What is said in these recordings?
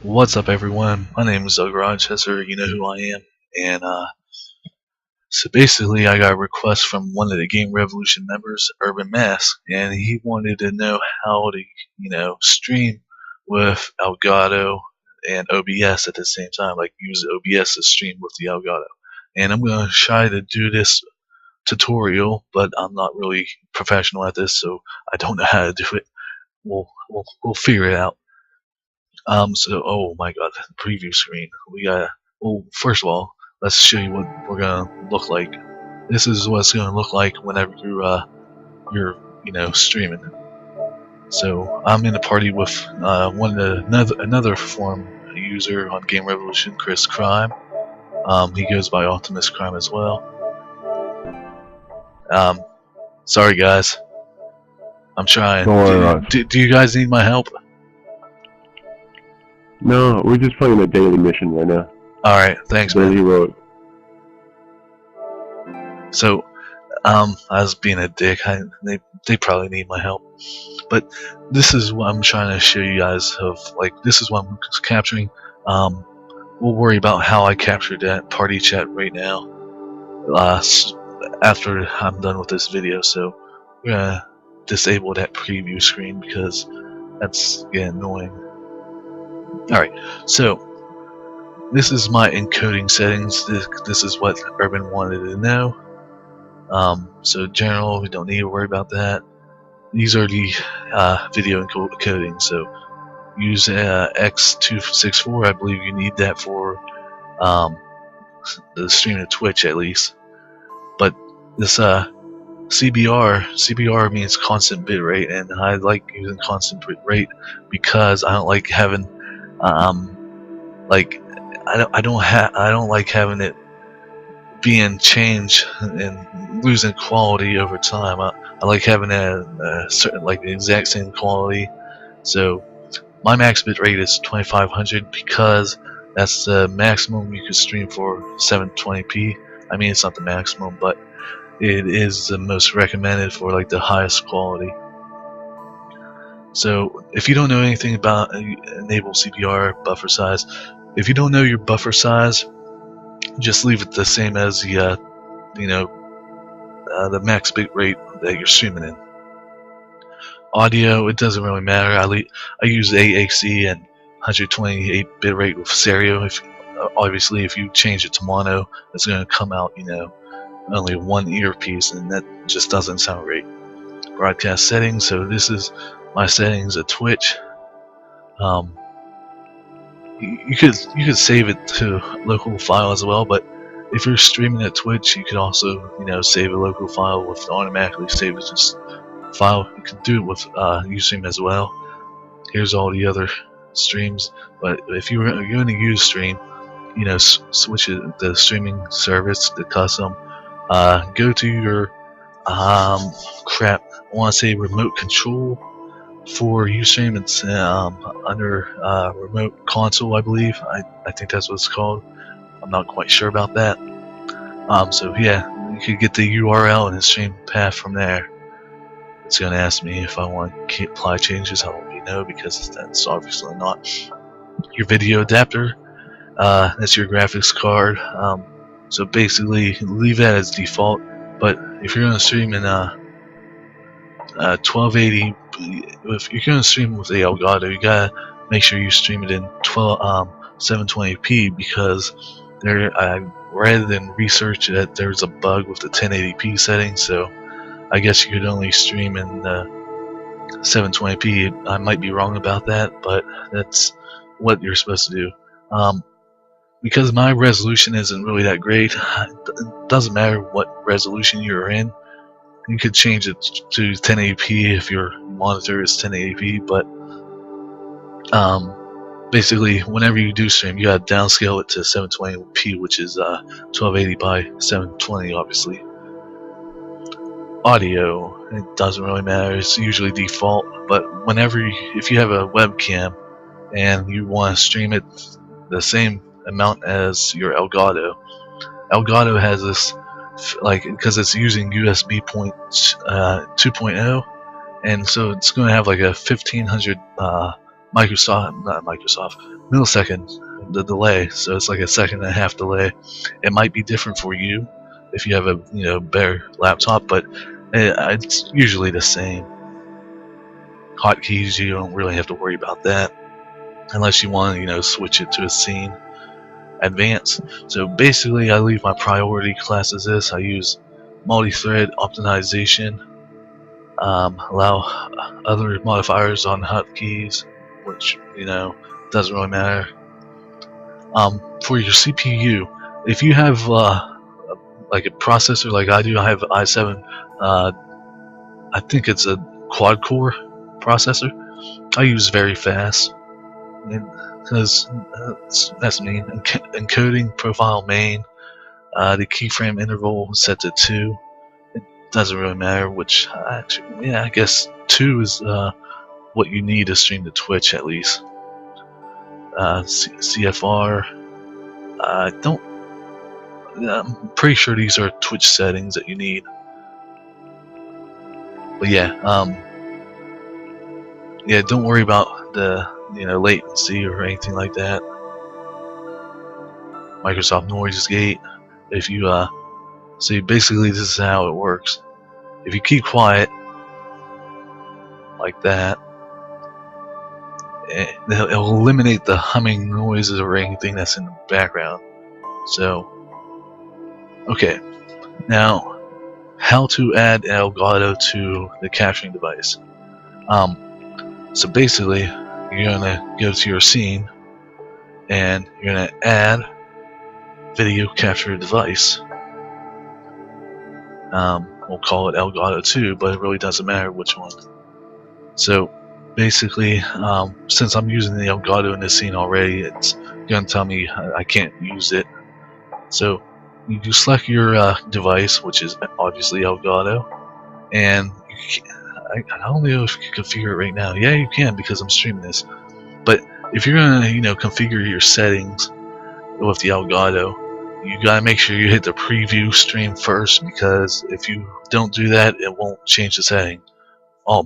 What's up, everyone? My name is Doug Rochester. You know who I am. And so basically, I got a request from one of the Game Revolution members, UrbanMasque, and he wanted to know how to, stream with Elgato and OBS at the same time, like use OBS to stream with the Elgato. And I'm going to try to do this tutorial, but I'm not really professional at this, so I don't know how to do it. We'll figure it out. Oh my god, preview screen. Well, first of all, let's show you what we're gonna look like. This is what it's gonna look like whenever you're streaming. So I'm in a party with another forum user on Game Revolution, Chris Crime. He goes by Optimus Crime as well. Sorry guys, I'm trying. Do you guys need my help? No, we're just playing a daily mission right now. Alright, thanks, man. Daily road. So, I was being a dick. They probably need my help. But this is what I'm trying to show you guys of, like, this is what I'm capturing. We'll worry about how I captured that party chat right now. After I'm done with this video, so we're gonna disable that preview screen because that's getting annoying. Alright, so this is my encoding settings. This is what Urban wanted to know. So general, we don't need to worry about that. These are the video encoding. So use X264. I believe you need that for the stream to Twitch at least. But this CBR means constant bit rate, and I like using constant bit rate because I don't like having I don't like having it being changed and losing quality over time. I like having a certain, like, the exact same quality. So my max bit rate is 2500 because that's the maximum you can stream for 720p. I mean, it's not the maximum, but it is the most recommended for, like, the highest quality. So if you don't know anything about enable CBR buffer size, if you don't know your buffer size, just leave it the same as the the max bit rate that you're streaming in. Audio, it doesn't really matter. I use AAC and 128 bit rate with stereo. Obviously, if you change it to mono, it's going to come out only one earpiece, and that just doesn't sound great. Broadcast settings. So this is my settings at Twitch. You could save it to local file as well, but if you're streaming at Twitch, you could also save a local file with automatically save it just file. You can do it with Ustream as well. Here's all the other streams, but if you're going to use Stream, switch it the streaming service, the custom. Go to your I want to say remote control. For Ustream, it's under remote console, I believe. I think that's what it's called. I'm not quite sure about that. So yeah, you could get the URL and the stream path from there. It's going to ask me if I want to apply changes. I won't no, because that's obviously not your video adapter. That's your graphics card. So basically, leave that as default. But if you're going to stream in 1280, if you're going to stream with the Elgato, you gotta make sure you stream it in 720p, because rather than research that there's a bug with the 1080p setting, so I guess you could only stream in 720p. I might be wrong about that, but that's what you're supposed to do. Because my resolution isn't really that great, it doesn't matter what resolution you're in. You could change it to 1080p if your monitor is 1080p, but basically, whenever you do stream, you gotta downscale it to 720p, which is 1280 by 720, obviously. Audio, it doesn't really matter. It's usually default, but if you have a webcam and you want to stream it the same amount as your Elgato, Elgato has this, because it's using USB 2.0, and so it's going to have like a 1500 millisecond, the delay. So it's like a 1.5 second delay. It might be different for you if you have a better laptop, but it's usually the same. Hotkeys, you don't really have to worry about that unless you want to switch it to a scene advanced. So basically, I leave my priority class as this. I use multi-thread optimization, allow other modifiers on hotkeys, which doesn't really matter. For your CPU, if you have like a processor like I do, I have i7. I think it's a quad-core processor. I use very fast, because that's me. Encoding profile main. The keyframe interval is set to 2. It doesn't really matter which. Actually, I guess 2 is what you need to stream to Twitch at least. CFR. I'm pretty sure these are Twitch settings that you need. But yeah, don't worry about the latency or anything like that. Microsoft Noise Gate. If you so basically this is how it works. If you keep quiet like that, it'll eliminate the humming noises or anything that's in the background. So, okay, now how to add Elgato to the capturing device. So basically, you're gonna go to your scene and you're gonna add video capture device. We'll call it Elgato 2, but it really doesn't matter which one. So basically, since I'm using the Elgato in this scene already, it's gonna tell me I can't use it. So you select your device, which is obviously Elgato, and I don't know if you can configure it right now. Yeah, you can, because I'm streaming this. But if you're gonna configure your settings with the Elgato, you gotta make sure you hit the preview stream first, because if you don't do that, it won't change the setting.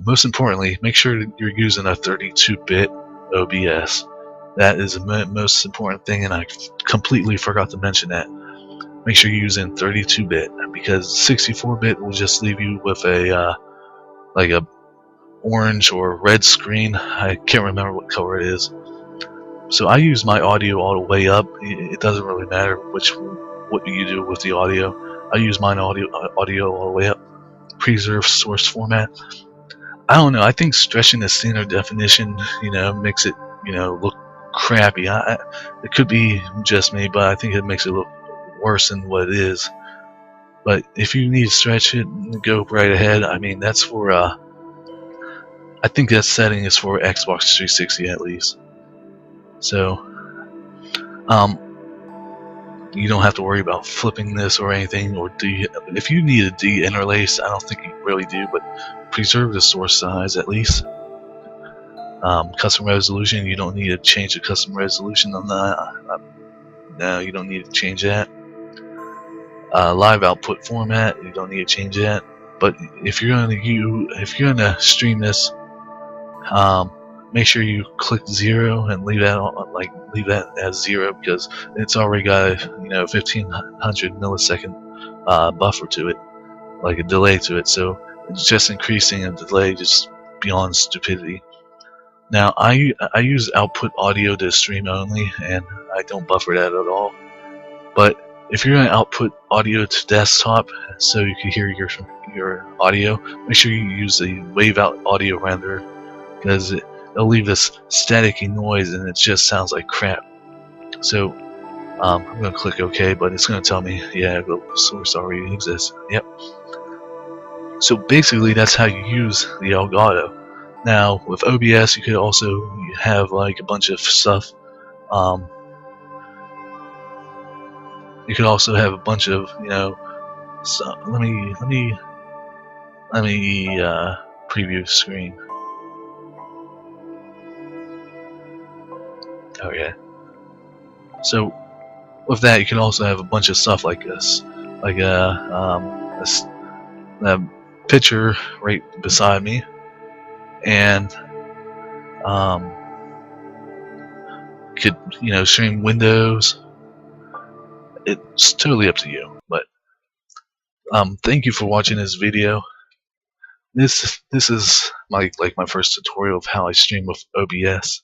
Most importantly, make sure that you're using a 32-bit OBS. That is the most important thing, and I completely forgot to mention that. Make sure you're using 32-bit, because 64-bit will just leave you with a like a orange or red screen. I can't remember what color it is. So I use my audio all the way up. It doesn't really matter what you do with the audio. I use mine audio all the way up. Preserve source format. I don't know. I think stretching the standard definition, makes it, look crappy. It could be just me, but I think it makes it look worse than what it is. But if you need to stretch it, go right ahead. I mean, that's for I think that setting is for Xbox 360 at least. So you don't have to worry about flipping this or anything, or if you need a de-interlace, I don't think you really do, but preserve the source size at least. Custom resolution, you don't need to change the custom resolution on that. No, you don't need to change that. Live output format, you don't need to change that. But if you're gonna stream this, make sure you click 0 and leave that as 0, because it's already got a 1500 millisecond buffer to it, like a delay to it. So it's just increasing a delay just beyond stupidity. Now I use output audio to stream only, and I don't buffer that at all. But if you're going to output audio to desktop so you can hear your audio, make sure you use the wave out audio renderer, because it'll leave this staticky noise and it just sounds like crap. So I'm going to click OK, but it's going to tell me, yeah, the source already exists. Yep. So basically that's how you use the Elgato. Now with OBS you could also have like a bunch of stuff. You could also have a bunch of, so let me preview screen. Oh yeah. So with that, you can also have a bunch of stuff like this, like a picture right beside me, and could, stream Windows. It's totally up to you. But thank you for watching this video. This is my first tutorial of how I stream with OBS.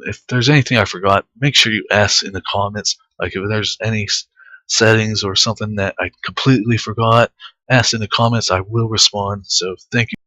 If there's anything I forgot, make sure you ask in the comments. Like if there's any settings or something that I completely forgot, ask in the comments. I will respond. So thank you.